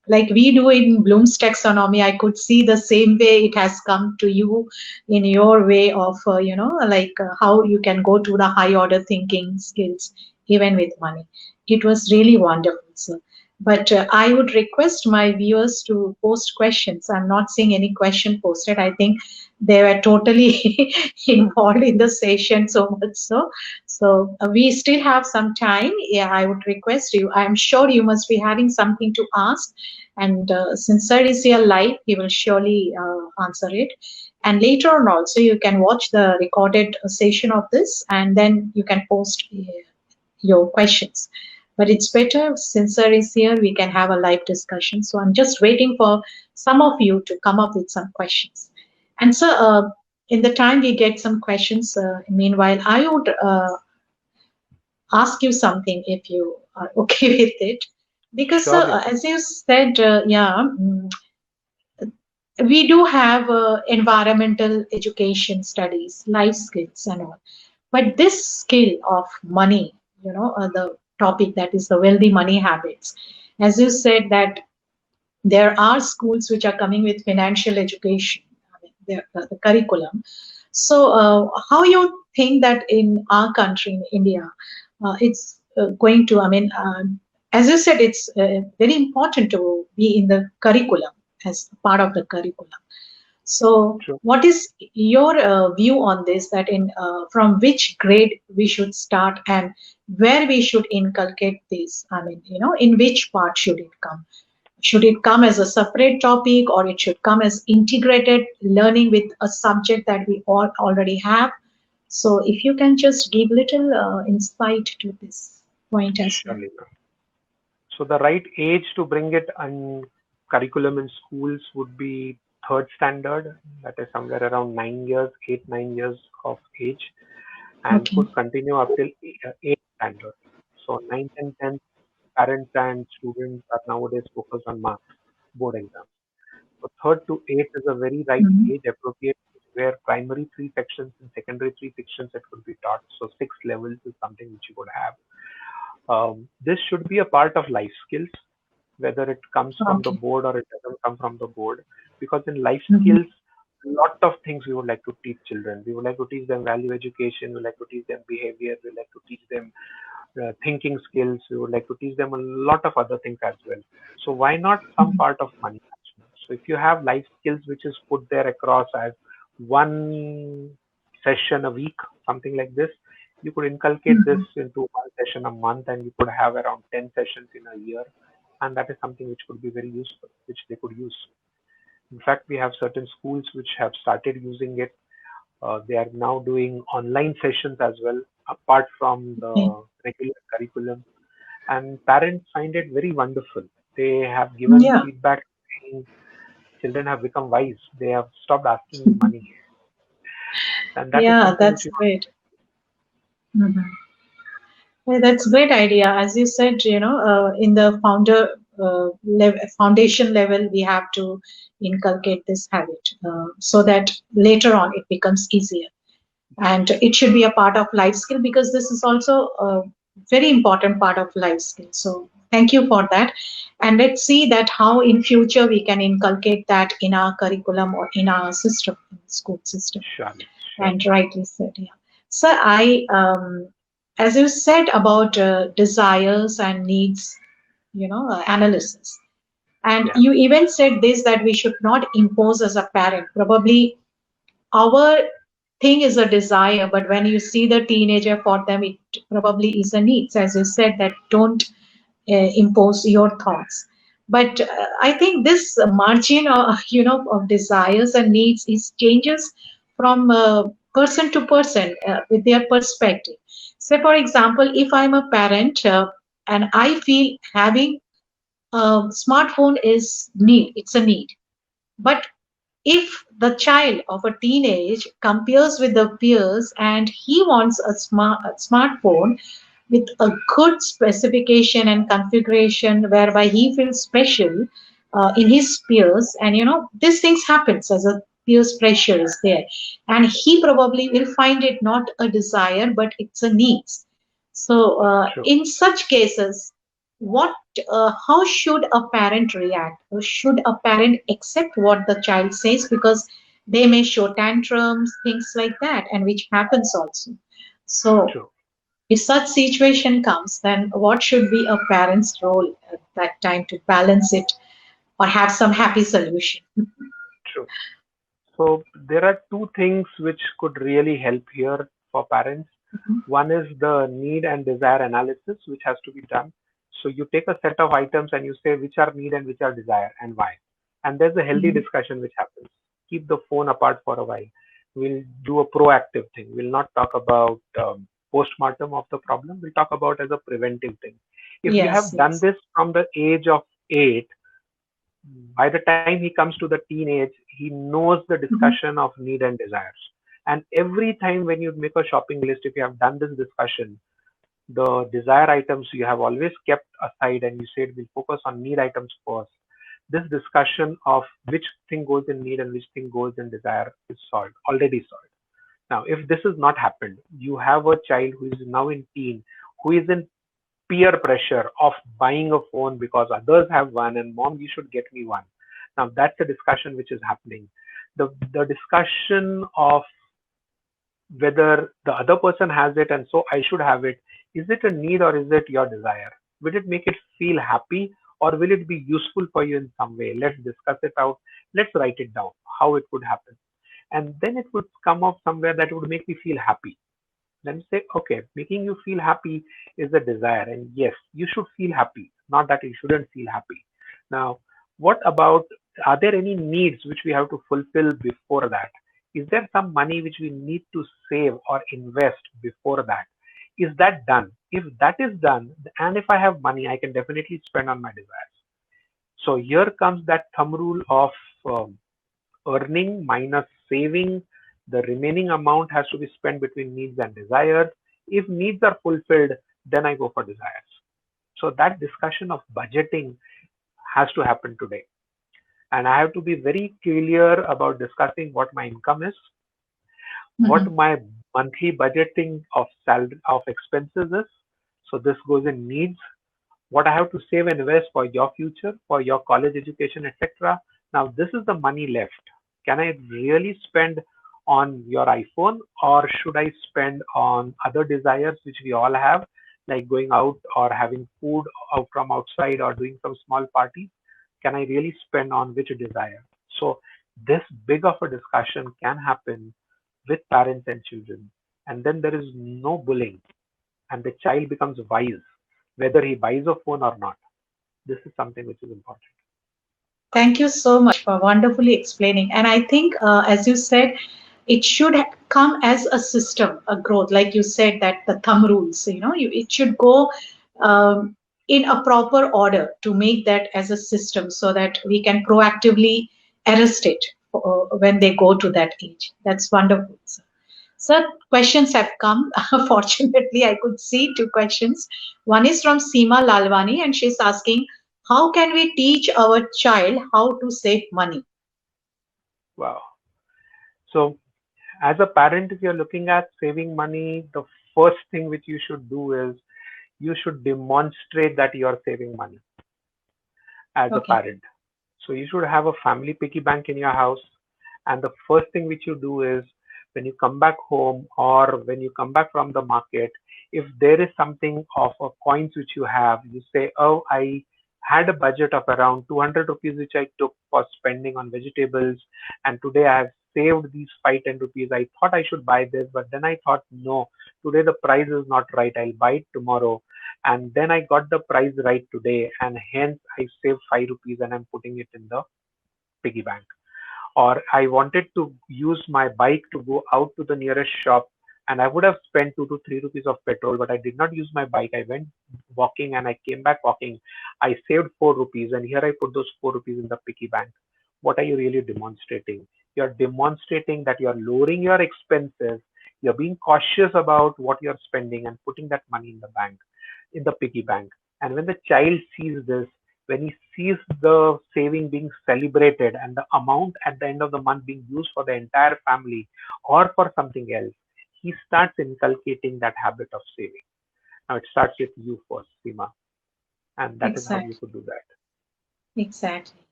Speaker 1: like we do in Bloom's taxonomy, I could see the same way it has come to you in your way of, how you can go to the high order thinking skills even with money. It was really wonderful, sir. But I would request my viewers to post questions. I'm not seeing any question posted. I think they were totally involved in the session so much so. So we still have some time. Yeah, I would request you. I'm sure you must be having something to ask, and since sir is here live, he will surely answer it. And later on, also you can watch the recorded session of this, and then you can post your questions. But it's better since sir is here, we can have a live discussion. So I'm just waiting for some of you to come up with some questions. And sir, in the time we get some questions, meanwhile, I would ask you something if you are okay with it. Because,
Speaker 2: Surely.
Speaker 1: as you said, we do have environmental education studies, life skills, and all. But this skill of money, the topic that is the wealthy money habits, as you said, that there are schools which are coming with financial education, I mean, the curriculum. So, how you think that in our country, in India, it's going to, I mean, as you said, it's very important to be in the curriculum as part of the curriculum. So,
Speaker 2: True.
Speaker 1: what is your view on this? That in from which grade we should start and where we should inculcate this? I mean, in which part should it come? Should it come as a separate topic or it should come as integrated learning with a subject that we all already have? So, if you can just give little insight to this point as well.
Speaker 2: Surely. So the right age to bring it on curriculum in schools would be third standard, that is somewhere around 9 years, 8, 9 years of age, and
Speaker 1: Okay.
Speaker 2: could continue up till eighth standard. So ninth and tenth, parents and students are nowadays focused on marks, board exams. So third to eighth is a very right
Speaker 1: Mhm.
Speaker 2: age appropriate where primary three sections and secondary three sections it could be taught. So six levels is something which you could have. This should be a part of life skills, whether it comes from the
Speaker 1: Okay.
Speaker 2: board or it doesn't come from the board. Because in life
Speaker 1: Mhm.
Speaker 2: skills, a lot of things we would like to teach children. We would like to teach them value education. We would like to teach them behavior. We would like to teach them thinking skills. We would like to teach them a lot of other things as well. So why not some
Speaker 1: Mhm.
Speaker 2: part of money management? So if you have life skills which is put there across as one session a week, something like this, you could inculcate this
Speaker 1: Mhm.
Speaker 2: into one session a month, and you could have around 10 sessions in a year, and that is something which could be very useful, which they could use. In fact, we have certain schools which have started using it. They are now doing online sessions as well, apart from
Speaker 1: Okay.
Speaker 2: the regular curriculum, and parents find it very wonderful. They have given
Speaker 1: Yeah.
Speaker 2: feedback saying children have become wise. They have stopped asking me money, and that is
Speaker 1: Yeah,
Speaker 2: something which
Speaker 1: that's
Speaker 2: is
Speaker 1: great. Mhm. Yeah, that's great idea. As you said, in the foundation level, we have to inculcate this habit so that later on it becomes easier. And it should be a part of life skill because this is also a very important part of life skill. So thank you for that. And let's see that how in future we can inculcate that in our curriculum or in our system, in the school system.
Speaker 2: surely,
Speaker 1: And
Speaker 2: surely,
Speaker 1: rightly said, yeah. So as you said about desires and needs, analysis. And
Speaker 2: yeah,
Speaker 1: you even said this that we should not impose as a parent. Probably our thing is a desire, but when you see the teenager, for them, it probably is a needs. As you said, that don't impose your thoughts. But I think this margin, of desires and needs is changes from person to person with their perspective. Say, for example, if I'm a parent and I feel having a smartphone is need, it's a need. But if the child of a teenage compares with the peers and he wants a smartphone with a good specification and configuration whereby he feels special in his peers, and these things happens as a peers pressure is there, and he probably will find it not a desire but it's a needs. So
Speaker 2: true,
Speaker 1: in such cases, what how should a parent react, or should a parent accept what the child says, because they may show tantrums, things like that, and which happens also. So
Speaker 2: true,
Speaker 1: if such situation comes, then what should be a parent's role at that time to balance it or have some happy solution?
Speaker 2: true. So there are two things which could really help here for parents.
Speaker 1: Mhm.
Speaker 2: One is the need and desire analysis, which has to be done. So you take a set of items and you say which are need and which are desire and why. And there's a healthy
Speaker 1: Mhm.
Speaker 2: discussion which happens. Keep the phone apart for a while. We'll do a proactive thing. We'll not talk about postmortem of the problem. We'll talk about as a preventive thing. If you
Speaker 1: Yes,
Speaker 2: have done
Speaker 1: yes.
Speaker 2: this from the age of 8, by the time he comes to the teenage, he knows the
Speaker 1: Mhm.
Speaker 2: discussion of need and desires. And every time when you make a shopping list, if you have done this discussion, the desire items you have always kept aside and you said we'll focus on need items first. This discussion of which thing goes in need and which thing goes in desire is solved, already solved. Now, if this has not happened, you have a child who is now in teen, who is in peer pressure of buying a phone because others have one and mom, you should get me one. Now, that's a discussion which is happening. The discussion of whether the other person has it and so I should have it, is it a need or is it your desire? Will it make it feel happy or will it be useful for you in some way? Let's discuss it out. Let's write it down, how it would happen. And then it would come up somewhere that would make me feel happy. Then say, okay, making you feel happy is a desire. And yes, you should feel happy, not that you shouldn't feel happy. Now, what about, are there any needs which we have to fulfill before that? Is there some money which we need to save or invest before that? Is that done? If that is done, and if I have money, I can definitely spend on my desires. So here comes that thumb rule of um, earning minus saving. The remaining amount has to be spent between needs and desires. If needs are fulfilled, then I go for desires. So that discussion of budgeting has to happen today. And I have to be very clear about discussing what my income is, what
Speaker 1: Mhm.
Speaker 2: my monthly budgeting of salary of expenses is. So this goes in needs, what I have to save and invest for your future, for your college education, etc. Now, this is the money left. Can I really spend on your iPhone or should I spend on other desires which we all have, like going out or having food out from outside or doing some small parties? Can I really spend on which desire? So, this big of a discussion can happen with parents and children. And then there is no bullying and the child becomes wise whether he buys a phone or not. This is something which is important.
Speaker 1: Thank you so much for wonderfully explaining. And I think, as you said, it should come as a system, a growth. Like you said, that the thumb rules, it should go um, in a proper order to make that as a system so that we can proactively arrest it when they go to that age. That's wonderful. So questions have come. Fortunately, I could see two questions. One is from Seema Lalwani, and she's asking, how can we teach our child how to save money?
Speaker 2: Wow. So, as a parent, if you're looking at saving money, the first thing which you should do is you should demonstrate that you are saving money as a
Speaker 1: Okay.
Speaker 2: parent. So you should have a family piggy bank in your house. And the first thing which you do is when you come back home or when you come back from the market, if there is something of a coins which you have, you say, oh, I had a budget of around 200 rupees which I took for spending on vegetables. And today I have saved these 5-10 rupees. I thought I should buy this, but then I thought, no, today the price is not right. I'll buy it tomorrow. And then I got the price right today, and hence I saved 5 rupees and I'm putting it in the piggy bank. Or I wanted to use my bike to go out to the nearest shop, and I would have spent 2 to 3 rupees of petrol, but I did not use my bike. I went walking and I came back walking. I saved 4 rupees, and here I put those 4 rupees in the piggy bank. What are you really demonstrating? You're demonstrating that you're lowering your expenses, you're being cautious about what you're spending and putting that money in the bank, in the piggy bank. And when the child sees this, when he sees the saving being celebrated and the amount at the end of the month being used for the entire family or for something else, he starts inculcating that habit of saving. Now it starts with you first, Seema, and that is how you
Speaker 1: Exactly.
Speaker 2: could do that.
Speaker 1: Exactly.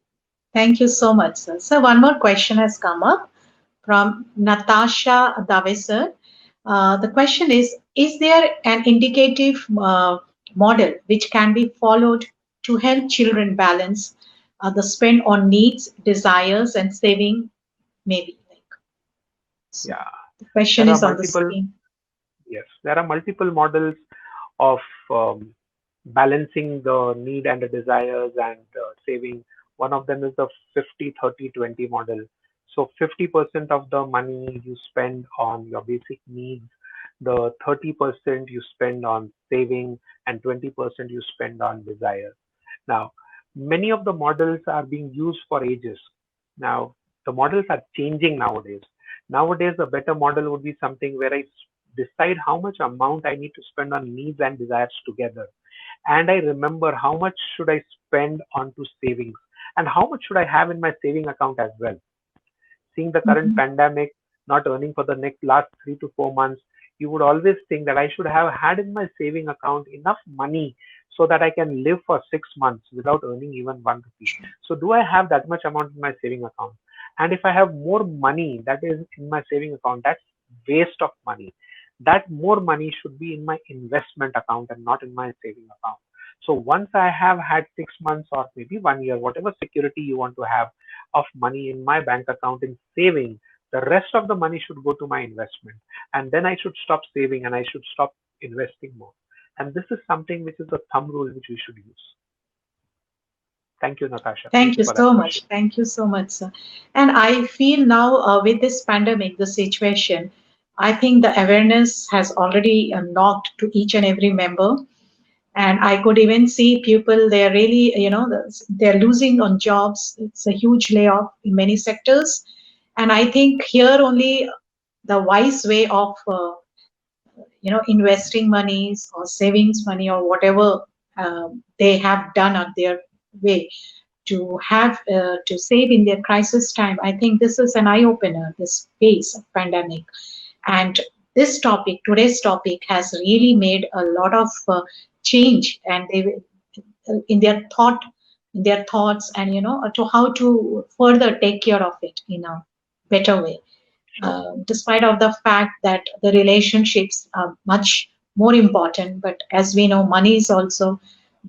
Speaker 1: Thank you so much, sir. So one more question has come up from Natasha Davison. The question is there an indicative model which can be followed to help children balance the spend on needs, desires, and saving? Maybe like so.
Speaker 2: Yeah,
Speaker 1: The question
Speaker 2: there are
Speaker 1: is on the
Speaker 2: multiple.
Speaker 1: screen.
Speaker 2: Yes, there are multiple models of balancing the need and the desires and saving. One of them is the 50-30-20 model. So 50% of the money you spend on your basic needs, the 30% you spend on saving, and 20% you spend on desires. Now, many of the models are being used for ages. Now, the models are changing nowadays. Nowadays, a better model would be something where I decide how much amount I need to spend on needs and desires together, and I remember how much should I spend onto savings and how much should I have in my saving account as well. Seeing the current
Speaker 1: Mhm.
Speaker 2: pandemic, not earning for the next last 3 to 4 months, you would always think that I should have had in my saving account enough money so that I can live for 6 months without earning even 1 rupee. So do I have that much amount in my saving account? And if I have more money that is in my saving account, that's waste of money. That more money should be in my investment account and not in my saving account. So once I have had 6 months or maybe 1 year, whatever security you want to have of money in my bank account in saving, the rest of the money should go to my investment. And then I should stop saving and I should stop investing more. And this is something which is a thumb rule which we should use. Thank you, Natasha. Thank
Speaker 1: Thank
Speaker 2: you
Speaker 1: you
Speaker 2: for that
Speaker 1: so much.
Speaker 2: question.
Speaker 1: Thank you so much, sir. And I feel now with this pandemic, the situation, I think the awareness has already knocked to each and every member. And I could even see people, they're really, they're losing on jobs. It's a huge layoff in many sectors. And I think here only the wise way of investing monies or savings money or whatever they have done on their way to have to save in their crisis time. I think this is an eye opener, this phase of pandemic. And this topic, today's topic, has really made a lot of change, and they in their thoughts, and to how to further take care of it in a better way,
Speaker 2: Sure.
Speaker 1: despite of the fact that the relationships are much more important. But as we know, money is also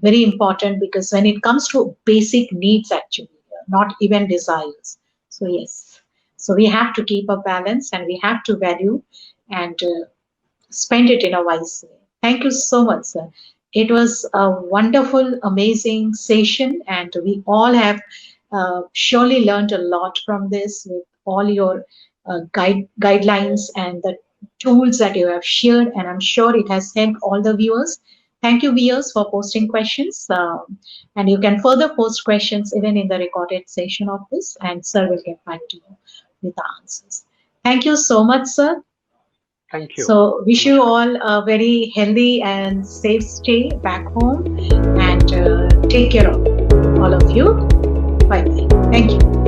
Speaker 1: very important, because when it comes to basic needs, actually, not even desires. So yes, so we have to keep a balance, and we have to value and spend it in a wise way. Thank you so much, sir. It was a wonderful, amazing session, and we all have surely learned a lot from this, with all your guidelines and the tools that you have shared, and I'm sure it has helped all the viewers. Thank you, viewers, for posting questions. And you can further post questions even in the recorded session of this, and sir will get back to you with the answers. Thank you so much, sir.
Speaker 2: Thank you.
Speaker 1: So, wish you
Speaker 2: Namaskar.
Speaker 1: all a very healthy and safe stay back home, and take care of all of you. Bye bye. Thank you.